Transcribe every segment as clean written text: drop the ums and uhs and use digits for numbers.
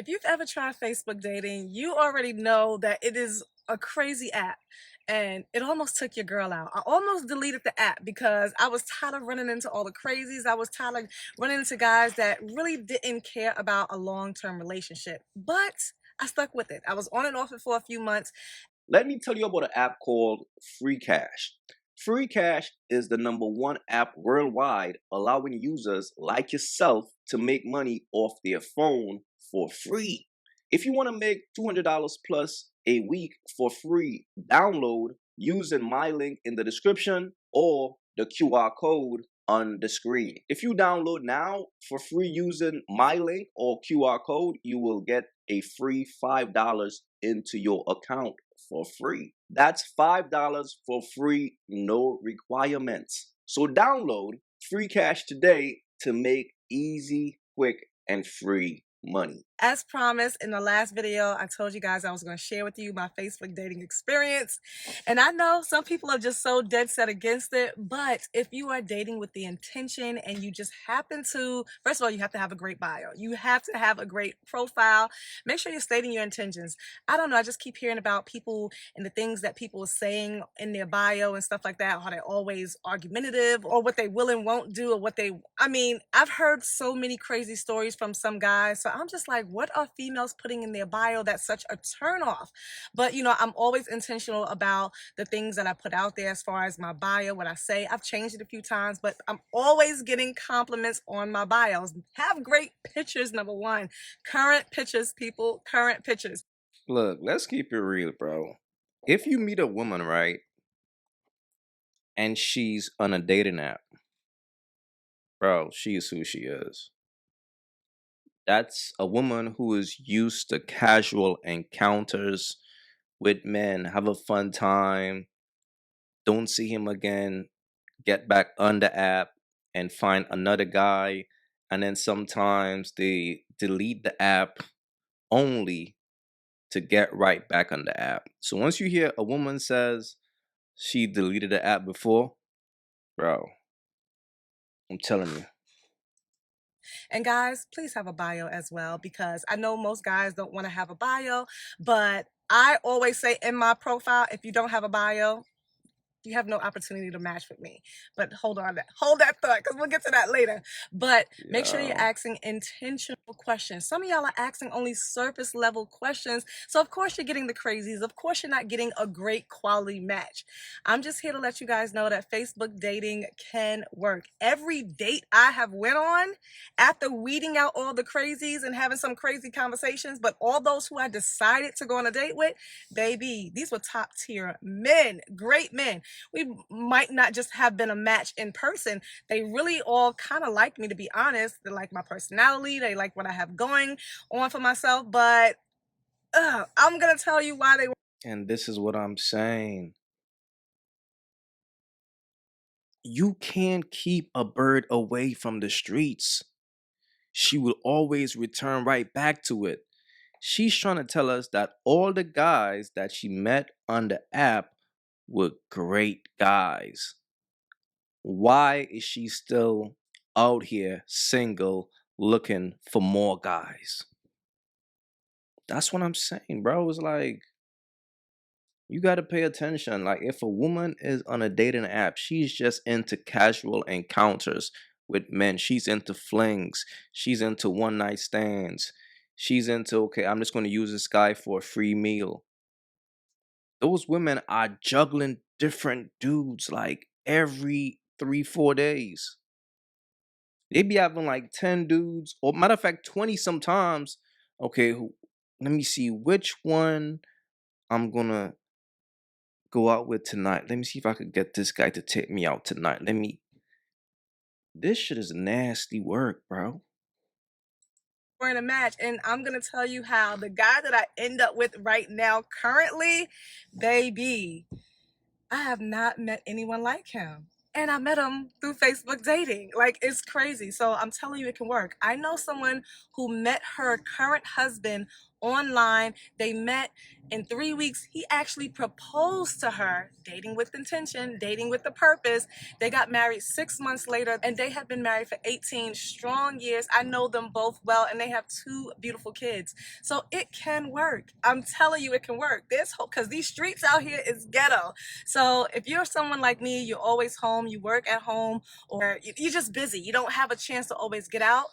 If you've ever tried Facebook dating, you already know that it is a crazy app and it almost took your girl out. I almost deleted the app because I was tired of running into all the crazies. I was tired of running into guys that really didn't care about a long-term relationship. But I stuck with it. I was on and off it for a few months. Let me tell you about an app called Free Cash. Free Cash is the #1 app worldwide, allowing users like yourself to make money off their phone for free. If you want to make $200 plus a week for free, download using my link in the description or the QR code on the screen. If you download now for free using my link or QR code, you will get a free $5 into your account for free. That's $5 for free, no requirements. So download Free Cash today to make easy, quick, and free money. As promised in the last video, I told you guys I was going to share with you my Facebook dating experience. And I know some people are just so dead set against it, but if you are dating with the intention and you just happen to, first of all, you have to have a great bio. You have to have a great profile. Make sure you're stating your intentions. I don't know, I just keep hearing about people and the things that people are saying in their bio and stuff like that, how they're always argumentative or what they will and won't do or what they, I've heard so many crazy stories from some guys. So I'm just like, what are females putting in their bio that's such a turnoff? But I'm always intentional about the things that I put out there as far as my bio, what I say. I've changed it a few times, but I'm always getting compliments on my bios. Have great pictures, #1. Current pictures, people, current pictures. Look, let's keep it real, bro. If you meet a woman, right, and she's on a dating app, bro, she is who she is. That's a woman who is used to casual encounters with men, have a fun time, don't see him again, get back on the app and find another guy. And then sometimes they delete the app only to get right back on the app. So once you hear a woman says she deleted the app before, bro, I'm telling you. And guys, please have a bio as well, because I know most guys don't want to have a bio, but I always say in my profile, if you don't have a bio, you have no opportunity to match with me. But hold that thought, because we'll get to that later. But make sure you're Yeah. asking intentional questions. Some of y'all are asking only surface level questions. So of course you're getting the crazies. Of course you're not getting a great quality match. I'm just here to let you guys know that Facebook dating can work. Every date I have went on, after weeding out all the crazies and having some crazy conversations, but all those who I decided to go on a date with, baby, these were top tier men, great men. We might not just have been a match in person. They really all kind of like me, to be honest. They like my personality. They like what I have going on for myself. But I'm going to tell you why they were. And this is what I'm saying. You can't keep a bird away from the streets. She will always return right back to it. She's trying to tell us that all the guys that she met on the app were great guys. Why is she still out here single looking for more guys? That's what I'm saying, bro. It's like, you got to pay attention. Like, if a woman is on a dating app, she's just into casual encounters with men. She's into flings. She's into one night stands. She's into, okay, I'm just going to use this guy for a free meal. Those women are juggling different dudes like every 3-4 days. They be having like 10 dudes, or matter of fact, 20 sometimes. Okay, let me see which one I'm gonna go out with tonight. Let me see if I could get this guy to take me out tonight. This shit is nasty work, bro. In a match, and I'm gonna tell you how the guy that I end up with right now currently, baby, I have not met anyone like him. And I met him through Facebook dating. Like, it's crazy. So I'm telling you, it can work. I know someone who met her current husband online. They met in 3 weeks. He actually proposed to her, dating with intention, dating with the purpose. They got married 6 months later, and they have been married for 18 strong years. I know them both well, and they have 2 beautiful kids. So it can work. I'm telling you, it can work. There's hope, because these streets out here is ghetto. So if you're someone like me, you're always home, you work at home, or you're just busy, you don't have a chance to always get out,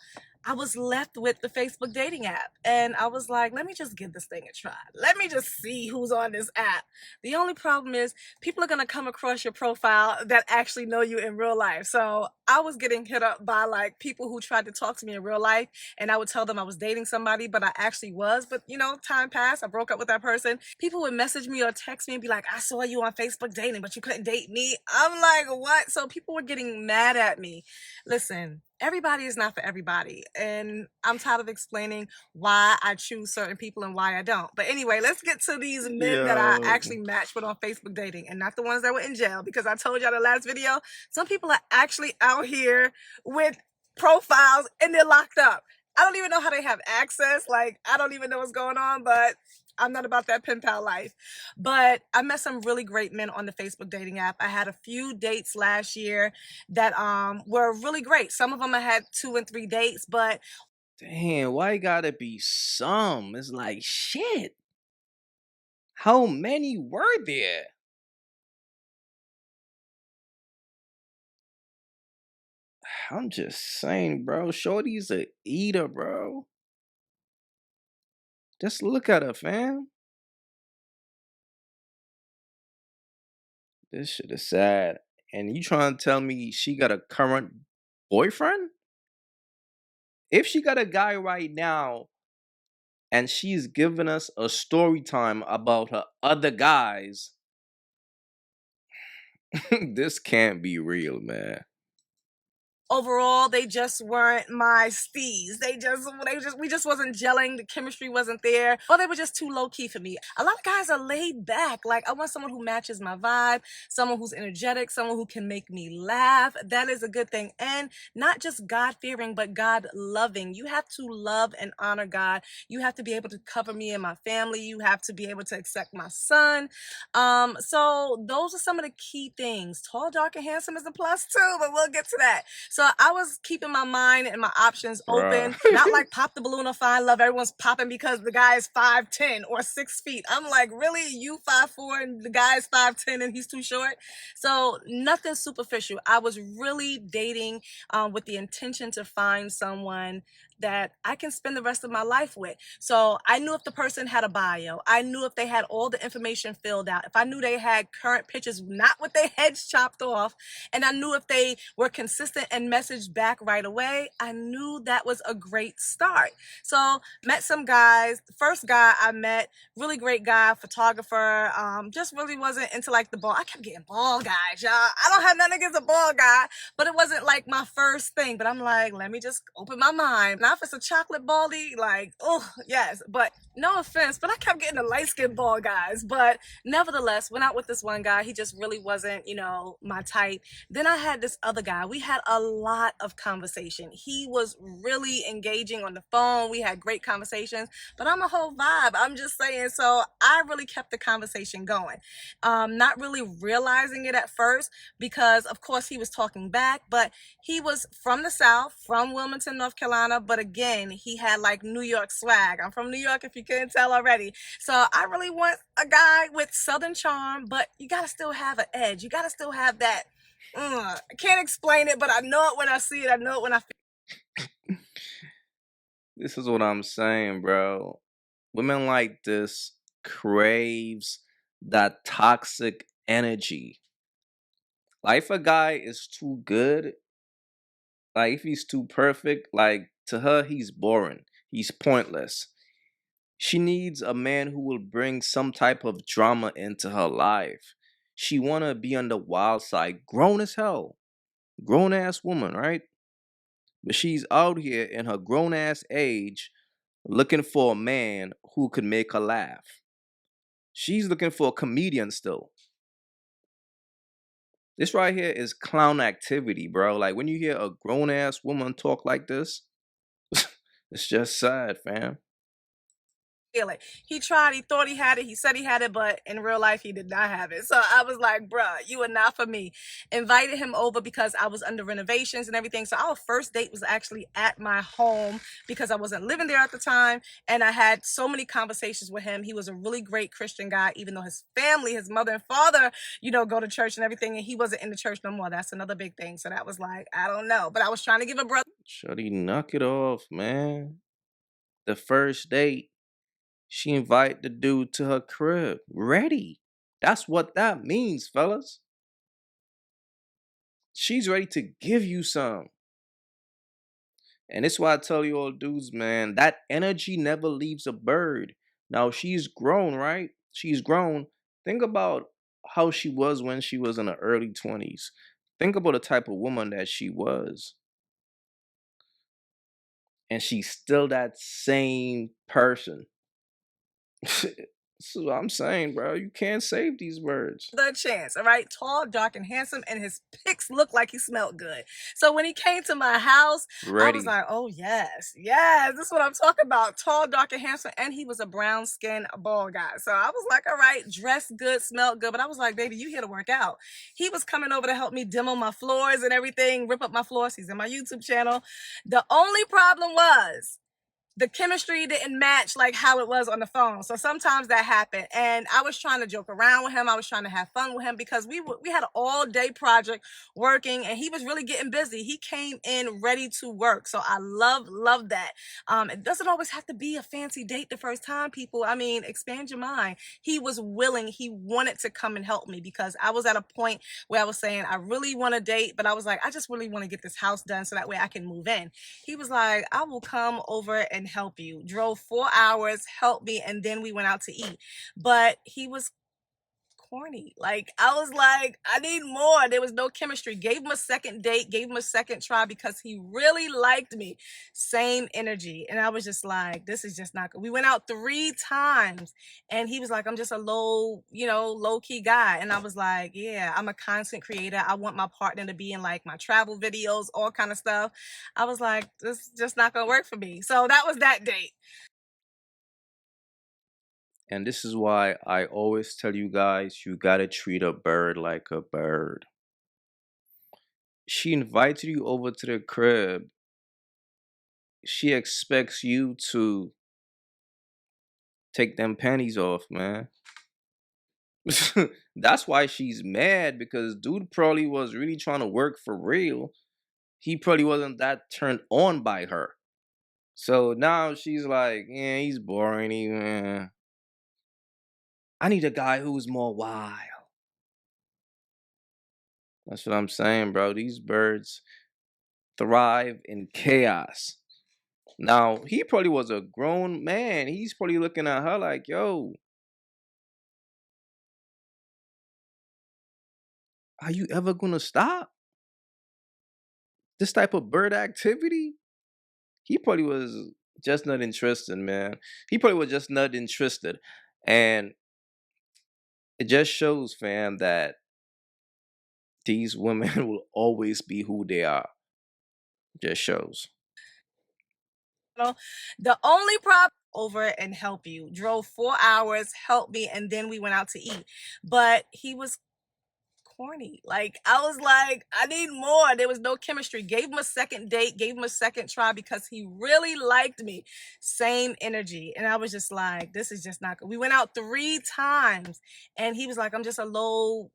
I was left with the Facebook dating app. And I was like, let me just give this thing a try. Let me just see who's on this app. The only problem is people are going to come across your profile that actually know you in real life. So I was getting hit up by like people who tried to talk to me in real life, and I would tell them I was dating somebody, but I actually was. But you know, time passed. I broke up with that person. People would message me or text me and be like, I saw you on Facebook dating, but you couldn't date me. I'm like, what? So people were getting mad at me. Listen, everybody is not for everybody. And I'm tired of explaining why I choose certain people and why I don't. But anyway, let's get to these men that I Yo. actually matched with on Facebook dating, and not the ones that were in jail, because I told y'all the last video, some people are actually out here with profiles and they're locked up. I don't even know how they have access. Like, I don't even know what's going on, but I'm not about that pen pal life. But I met some really great men on the Facebook dating app. I had a few dates last year that were really great. Some of them I had 2 and 3 dates, but Damn, why it gotta be some? It's like shit. How many were there? I'm just saying, bro. Shorty's a eater, bro. Just look at her, fam. This shit is sad. And you trying to tell me she got a current boyfriend? If she got a guy right now and she's giving us a story time about her other guys, this can't be real, man. overall they just weren't my steez. We just wasn't gelling. The chemistry wasn't there, or they were just too low key for me. A lot of guys are laid back. Like, I want someone who matches my vibe, someone who's energetic, someone who can make me laugh. That is a good thing. And not just God fearing, but God loving. You have to love and honor God. You have to be able to cover me and my family. You have to be able to accept my son. So those are some of the key things. Tall, dark, and handsome is a plus too, but we'll get to that. So I was keeping my mind and my options Bruh. open, not like pop the balloon or find love. Everyone's popping because the guy is 5'10" or 6 feet. I'm like, really? You 5'4" and the guy is 5'10" and he's too short? So nothing superficial. I was really dating with the intention to find someone that I can spend the rest of my life with. So I knew if the person had a bio, I knew if they had all the information filled out, if I knew they had current pictures, not with their heads chopped off, and I knew if they were consistent and messaged back right away, I knew that was a great start. So met some guys. The first guy I met, really great guy, photographer, just really wasn't into like the ball. I kept getting ball guys, y'all. I don't have nothing against a ball guy, but it wasn't like my first thing. But I'm like, let me just open my mind. Now if it's a chocolate baldy, like, oh yes. But no offense, but I kept getting the light-skinned ball guys. But nevertheless, went out with this one guy. He just really wasn't, my type. Then I had this other guy. We had a lot of conversation. He was really engaging on the phone. We had great conversations, but I'm a whole vibe. I'm just saying. So I really kept the conversation going. Not really realizing it at first, because of course he was talking back, but he was from the South, from Wilmington, North Carolina. But again, he had like New York swag. I'm from New York, if you couldn't tell already. So I really want a guy with Southern charm, but you got to still have an edge. You got to still have that. I can't explain it, but I know it when I see it. I know it when I feel it. This is what I'm saying, bro. Women like this craves that toxic energy. Like if a guy is too good, like if he's too perfect, like to her he's boring. He's pointless. She needs a man who will bring some type of drama into her life. She wanna be on the wild side, grown as hell. Grown ass woman, right? But she's out here in her grown ass age looking for a man who could make her laugh. She's looking for a comedian still. This right here is clown activity, bro. Like when you hear a grown ass woman talk like this, it's just sad, fam. feel it. He tried, he thought he had it, he said he had it, but in real life, he did not have it. So I was like, bruh, you are not for me. Invited him over because I was under renovations and everything. So our first date was actually at my home because I wasn't living there at the time. And I had so many conversations with him. He was a really great Christian guy, even though his family, his mother and father, go to church and everything. And he wasn't in the church no more. That's another big thing. So that was like, I don't know. But I was trying to give a brother Shorty, knock it off, man. The first date, she invite the dude to her crib. Ready. That's what that means, fellas. She's ready to give you some. And it's why I tell you all dudes, man, that energy never leaves a bird. Now she's grown, right? She's grown. Think about how she was when she was in her early 20s. Think about the type of woman that she was. And she's still that same person. This is what I'm saying, bro. You can't save these birds. the chance. All right. Tall, dark, and handsome. And his pics looked like he smelled good. So when he came to my house, I was Ready. like, oh, yes, yes. This is what I'm talking about. Tall, dark, and handsome. And he was a brown skin bald guy. So I was like, all right, dressed good, smelled good. But I was like, baby, you here to work out. He was coming over to help me demo my floors and everything, rip up my floors. He's in my YouTube channel. The only problem was the chemistry didn't match like how it was on the phone. So sometimes that happened. And I was trying to joke around with him. I was trying to have fun with him because we had an all day project working and he was really getting busy. He came in ready to work. So I love that. It doesn't always have to be a fancy date the first time, people. I mean, expand your mind. He was willing. He wanted to come and help me because I was at a point where I was saying, I really want to date, but I was like, I just really want to get this house done so that way I can move in. He was like, I will come over and help you. Drove 4 hours, helped me, and then we went out to eat. But he was corny. Like, I was like, I need more. There was no chemistry. Gave him a second date, gave him a second try because he really liked me. Same energy. And I was just like, this is just not good. We went out 3 times and he was like, I'm just a low key guy. And I was like, yeah, I'm a content creator. I want my partner to be in like my travel videos, all kind of stuff. I was like, this is just not going to work for me. So that was that date. And this is why I always tell you guys, you gotta treat a bird like a bird. She invited you over to the crib. She expects you to take them panties off, man. That's why she's mad, because dude probably was really trying to work for real. He probably wasn't that turned on by her. So now she's like, yeah, he's boring. I need a guy who's more wild. That's what I'm saying, bro. These birds thrive in chaos. Now, he probably was a grown man. He's probably looking at her like, yo, are you ever gonna stop this type of bird activity? He probably was just not interested, man. He probably was just not interested. And it just shows, fam, that these women will always be who they are. Just shows. The only problem over and help you. Drove 4 hours, helped me, and then we went out to eat. But he was corny. Like, I was like, I need more. There was no chemistry. Gave him a second date, gave him a second try because he really liked me. Same energy. And I was just like, this is just not good. We went out 3 times and he was like, I'm just a low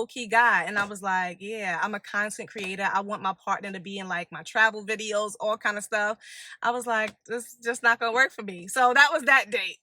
key guy. And I was like, yeah, I'm a content creator. I want my partner to be in like my travel videos, all kind of stuff. I was like, this is just not gonna work for me. So that was that date.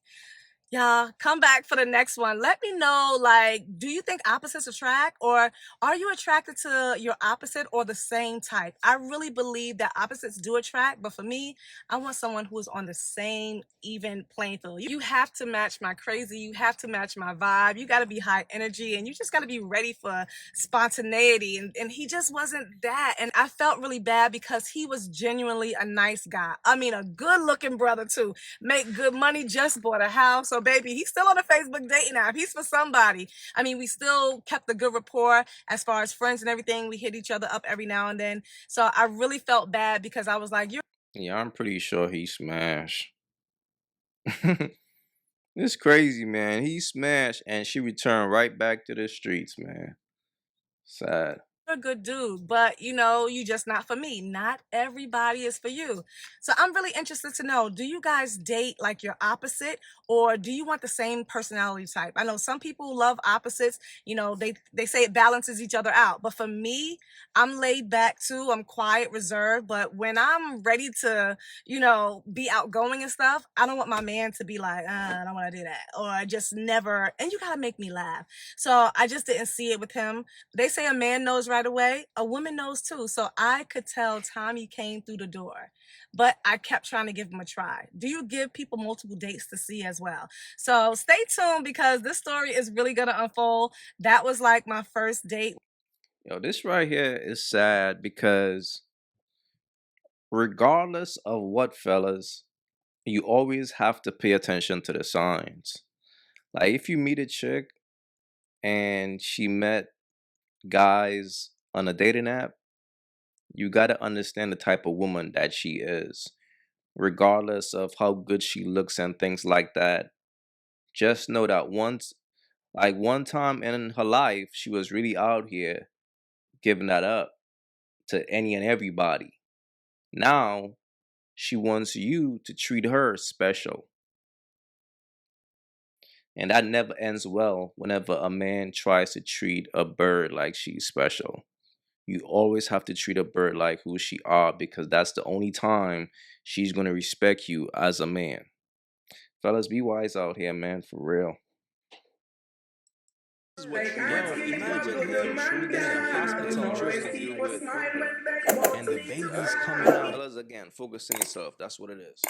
Yeah, come back for the next one. Let me know, like, do you think opposites attract, or are you attracted to your opposite or the same type? I really believe that opposites do attract, but for me, I want someone who is on the same even playing field. You have to match my crazy, you have to match my vibe, you got to be high energy, and you just got to be ready for spontaneity. And he just wasn't that. And I felt really bad because he was genuinely a nice guy. I mean, a good looking brother, too. Make good money, just bought a house. So, baby, he's still on a Facebook dating app. He's for somebody. I mean, we still kept a good rapport as far as friends and everything. We hit each other up every now and then. So I really felt bad because I was like, you're Yeah, I'm pretty sure he smashed. It's crazy, man. He smashed and she returned right back to the streets, man. Sad. A good dude, but you know, you just not for me. Not everybody is for you. So I'm really interested to know, do you guys date like your opposite or do you want the same personality type? I know some people love opposites, you know, they say it balances each other out. But for me, I'm laid back too. I'm quiet, reserved, but when I'm ready to, you know, be outgoing and stuff, I don't want my man to be like, I don't want to do that or I just never, and you got to make me laugh. So I just didn't see it with him. They say a man knows right away, a woman knows too. So I could tell Tommy came through the door, but I kept trying to give him a try. Do you give people multiple dates to see as well? So stay tuned because this story is really going to unfold. That was like my first date. Yo, this right here is sad because regardless of what, fellas, you always have to pay attention to the signs. Like if you meet a chick and she met guys on a dating app, you got to understand the type of woman that she is, regardless of how good she looks and things like that. Just know that one time in her life, she was really out here giving that up to any and everybody. Now, she wants you to treat her special. And that never ends well whenever a man tries to treat a bird like she's special. You always have to treat a bird like who she are because that's the only time she's going to respect you as a man. Fellas, be wise out here, man, for real. This is what true love. Imagine him in the hospital dealing with Cooper and the baby's coming out. Fellas, again, focus on yourself. That's what it is.